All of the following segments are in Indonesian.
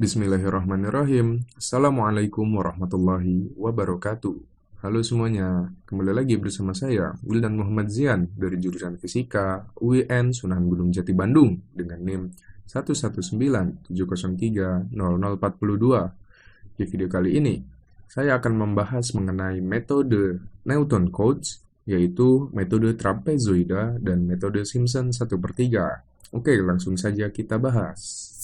Bismillahirrahmanirrahim. Assalamualaikum warahmatullahi wabarakatuh. Halo semuanya, kembali lagi bersama saya, Wildan Muhammad Zian dari jurusan Fisika UIN Sunan Gunung Jati Bandung dengan NIM 11970300042. Di video kali ini, saya akan membahas mengenai metode Newton Cotes, yaitu metode trapezoida dan metode Simpson 1/3. Oke, langsung saja kita bahas.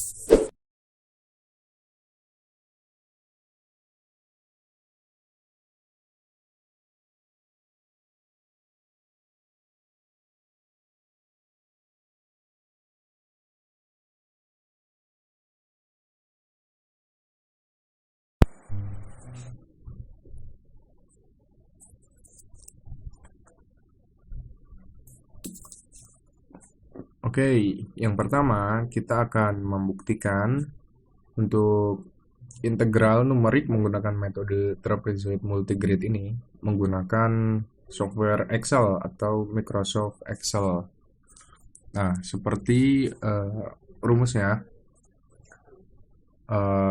Oke, yang pertama kita akan membuktikan untuk integral numerik menggunakan metode trapezoid multigrid ini menggunakan software Excel atau Microsoft Excel. Nah, seperti rumusnya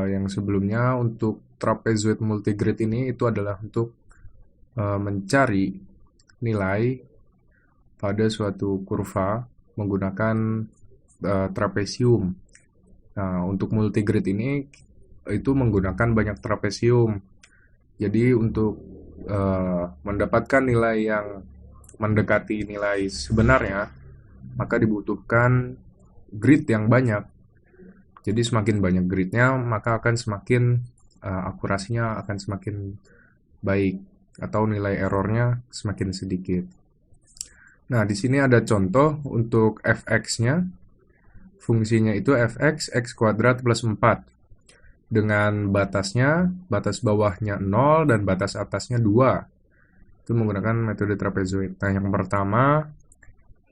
yang sebelumnya untuk trapezoid multigrid ini itu adalah untuk mencari nilai pada suatu kurva menggunakan trapesium. Nah, untuk multigrid ini itu menggunakan banyak trapesium. Jadi untuk mendapatkan nilai yang mendekati nilai sebenarnya, maka dibutuhkan grid yang banyak. Jadi semakin banyak gridnya, maka akan semakin akurasinya akan semakin baik atau nilai errornya semakin sedikit. Nah, di sini ada contoh untuk fx-nya. Fungsinya itu fx x kuadrat plus 4. Dengan batasnya, batas bawahnya 0 dan batas atasnya 2. Itu menggunakan metode trapezoid. Nah, yang pertama,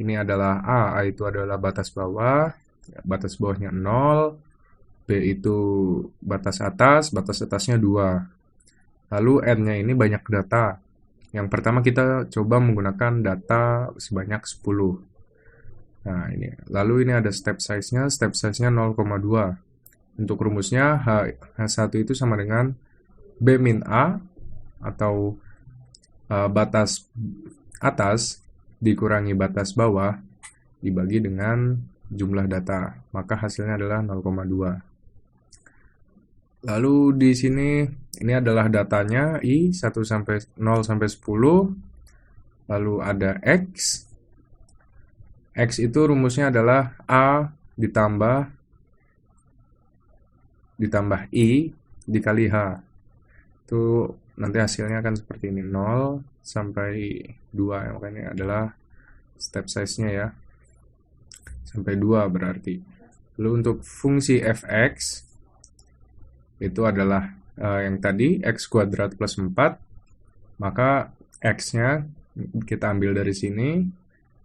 ini adalah A itu adalah batas bawahnya 0, B itu batas atasnya 2. Lalu N-nya ini banyak data. Yang pertama kita coba menggunakan data sebanyak 10. Nah, ini. Lalu ini ada step size-nya 0,2. Untuk rumusnya H1 itu sama dengan B min A atau batas atas dikurangi batas bawah dibagi dengan jumlah data. Maka hasilnya adalah 0,2. Lalu di sini ini adalah datanya I 0 sampai 10. Lalu ada X. X itu rumusnya adalah A ditambah I dikali H. Itu nanti hasilnya akan seperti ini, 0 sampai 2. Makanya adalah step size-nya ya. Sampai 2 berarti. Lalu untuk fungsi fx itu adalah yang tadi x kuadrat plus 4. Maka x-nya kita ambil dari sini,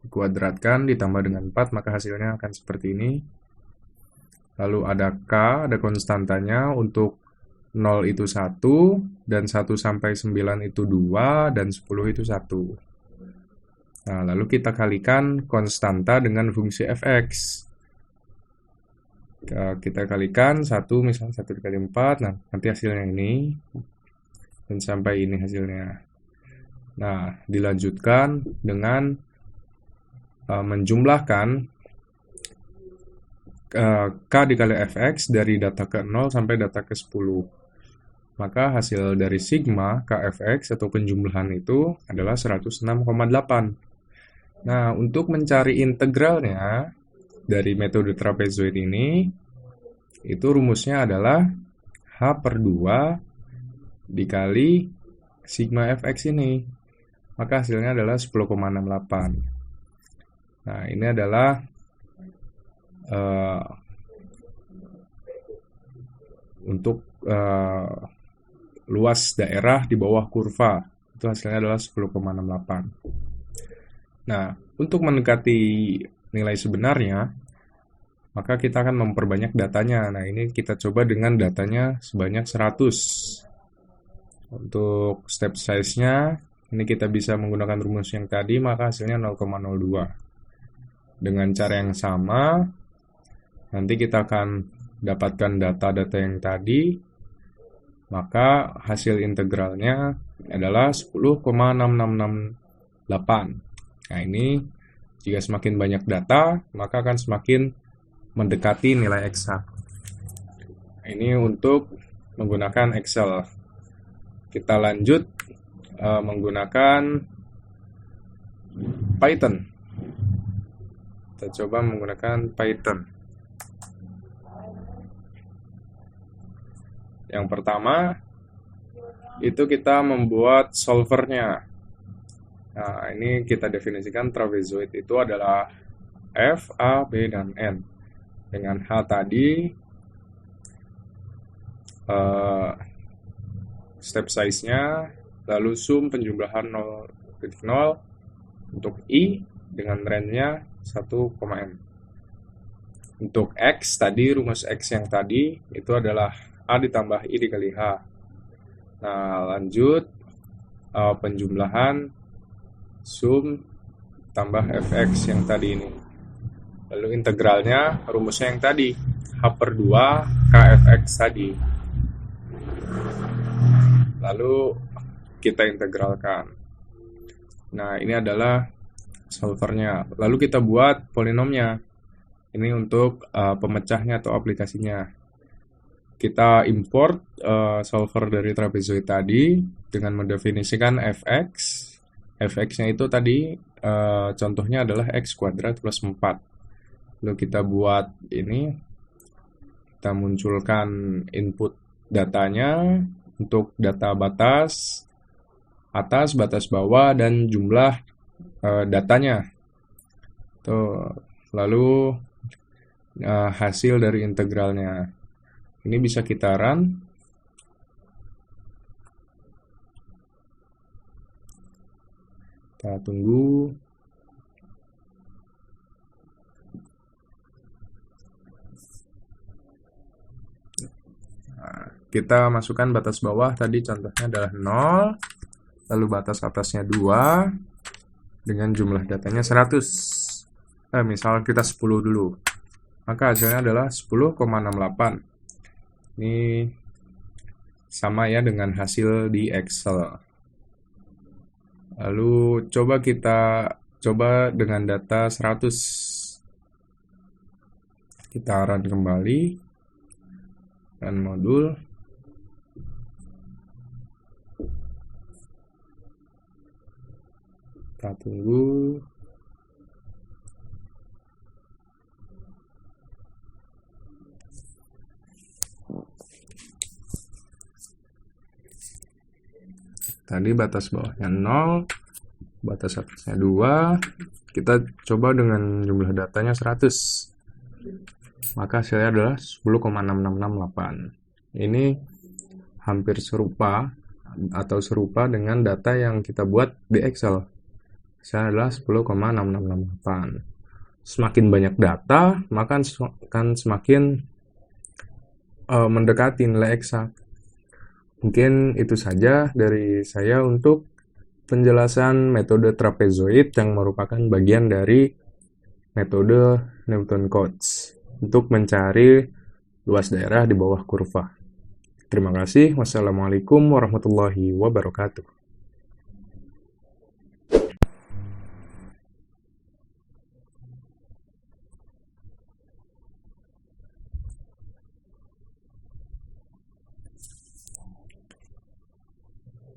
dikuadratkan ditambah dengan 4, maka hasilnya akan seperti ini. Lalu ada K, ada konstantanya. Untuk 0 itu 1, dan 1 sampai 9 itu 2, dan 10 itu 1. Nah, lalu kita kalikan konstanta dengan fungsi fx. Kita kalikan 1, misalnya 1 dikali 4, nah nanti hasilnya ini, dan sampai ini hasilnya. Nah, dilanjutkan dengan menjumlahkan K dikali fx dari data ke 0 sampai data ke 10. Maka hasil dari sigma Kfx atau penjumlahan itu adalah 106,8. Nah, untuk mencari integralnya dari metode trapezoid ini, itu rumusnya adalah H/2 dikali sigma fx ini. Maka hasilnya adalah 10,68. Nah, ini adalah untuk luas daerah di bawah kurva. Itu hasilnya adalah 10,68. Nah, untuk mendekati nilai sebenarnya, maka kita akan memperbanyak datanya. Nah, ini kita coba dengan datanya sebanyak 100. Untuk step size-nya, ini kita bisa menggunakan rumus yang tadi, maka hasilnya 0,02. Dengan cara yang sama, nanti kita akan dapatkan data-data yang tadi, maka hasil integralnya adalah 10,6668. Nah, ini jika semakin banyak data, maka akan semakin mendekati nilai eksak. Ini untuk menggunakan Excel. Kita lanjut menggunakan Python. Kita coba menggunakan Python. Yang pertama, itu kita membuat solvernya. Nah, ini kita definisikan trapezoid itu adalah F, A, B, dan N. Dengan H tadi, step size-nya, lalu sum penjumlahan 0,0, untuk I dengan range-nya 1,m. Untuk X tadi, rumus X yang tadi, itu adalah A ditambah I dikali H. Nah, lanjut penjumlahan sum tambah fx yang tadi ini. Lalu integralnya rumusnya yang tadi, H/2 kfx tadi. Lalu kita integralkan. Nah, ini adalah solvernya. Lalu kita buat polinomnya. Ini untuk pemecahnya atau aplikasinya. Kita import solver dari trapezoid tadi dengan mendefinisikan fx. Fx-nya itu tadi contohnya adalah x kuadrat plus 4. Lalu kita buat ini, kita munculkan input datanya untuk data batas atas, batas bawah, dan jumlah datanya. Tuh. Lalu hasil dari integralnya. Ini bisa kita run. Kita tunggu. Nah, kita masukkan batas bawah tadi contohnya adalah 0, lalu batas atasnya 2, dengan jumlah datanya 100. Misal kita 10 dulu. Maka hasilnya adalah 10,68. Ini sama ya dengan hasil di Excel. Lalu coba dengan data 100. Kita run kembali. Run modul. Kita tunggu. Tadi batas bawahnya 0, batas atasnya 2. Kita coba dengan jumlah datanya 100. Maka hasilnya adalah 10,6668. Ini hampir serupa atau serupa dengan data yang kita buat di Excel. Hasilnya adalah 10,6668. Semakin banyak data, maka akan semakin mendekati nilai eksak. Mungkin itu saja dari saya untuk penjelasan metode trapezoid yang merupakan bagian dari metode Newton-Cotes untuk mencari luas daerah di bawah kurva. Terima kasih. Wassalamualaikum warahmatullahi wabarakatuh.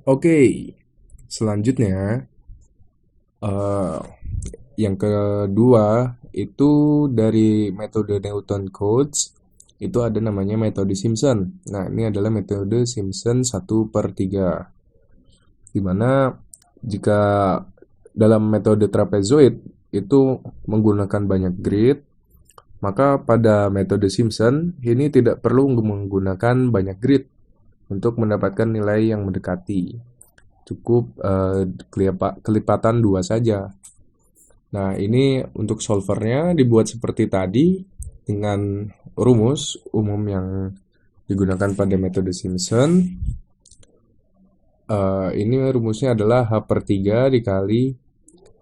Oke, selanjutnya yang kedua itu dari metode Newton-Cotes itu ada namanya metode Simpson. Nah, ini adalah metode Simpson 1/3. Dimana jika dalam metode trapezoid itu menggunakan banyak grid, maka pada metode Simpson ini tidak perlu menggunakan banyak grid untuk mendapatkan nilai yang mendekati. Cukup kelipatan 2 saja. Nah, ini untuk solvernya dibuat seperti tadi dengan rumus umum yang digunakan pada metode Simpson. Ini rumusnya adalah H/3 dikali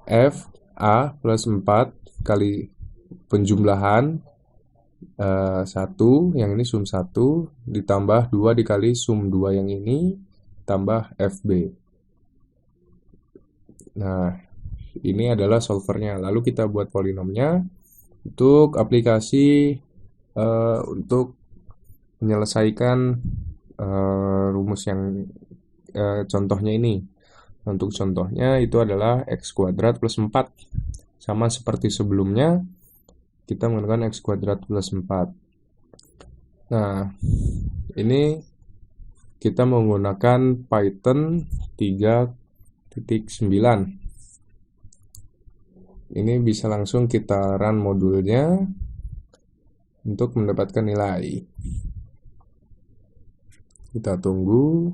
F A plus 4 kali penjumlahan 1, yang ini sum 1, ditambah 2 dikali sum 2 yang ini, tambah FB. Nah, ini adalah solvernya. Lalu kita buat polinomnya. Untuk aplikasi untuk menyelesaikan rumus yang contohnya ini. Untuk contohnya itu adalah x kuadrat plus 4. Sama seperti sebelumnya, kita menggunakan x kuadrat plus 4. Nah, ini kita menggunakan Python 3.9. Ini bisa langsung kita run modulnya untuk mendapatkan nilai. Kita tunggu.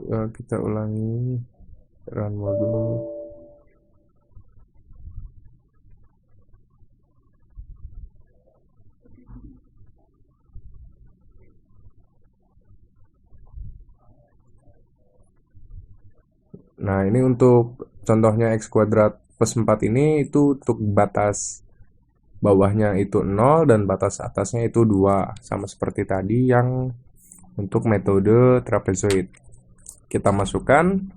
Kita ulangi run modul. Nah, ini untuk contohnya x kuadrat plus 4 ini itu untuk batas bawahnya itu 0 dan batas atasnya itu 2. Sama seperti tadi yang untuk metode trapezoid. Kita masukkan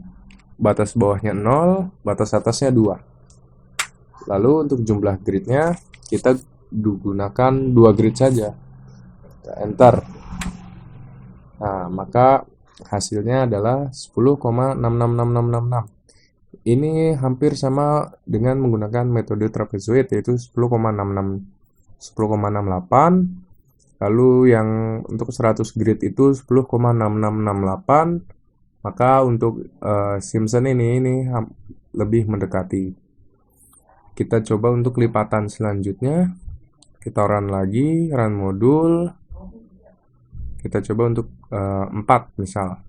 batas bawahnya 0, batas atasnya 2. Lalu untuk jumlah gridnya kita gunakan 2 grid saja. Kita enter. Nah, maka hasilnya adalah 10,666666. Ini hampir sama dengan menggunakan metode trapezoid, yaitu 10,68. Lalu yang untuk 100 grid itu 10,6668. Maka untuk Simpson ini lebih mendekati. Kita coba untuk lipatan selanjutnya. Kita run lagi, run modul. Kita coba untuk 4 misal.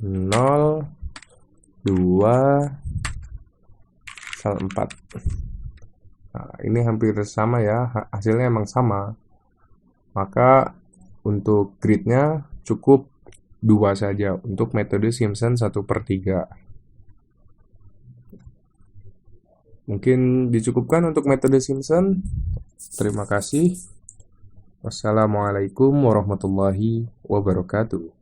0, 2, misal 4. Nah, ini hampir sama ya, hasilnya emang sama. Maka untuk gridnya cukup 2 saja untuk metode Simpson 1/3. Mungkin dicukupkan untuk metode Simpson. Terima kasih. Wassalamualaikum warahmatullahi wabarakatuh.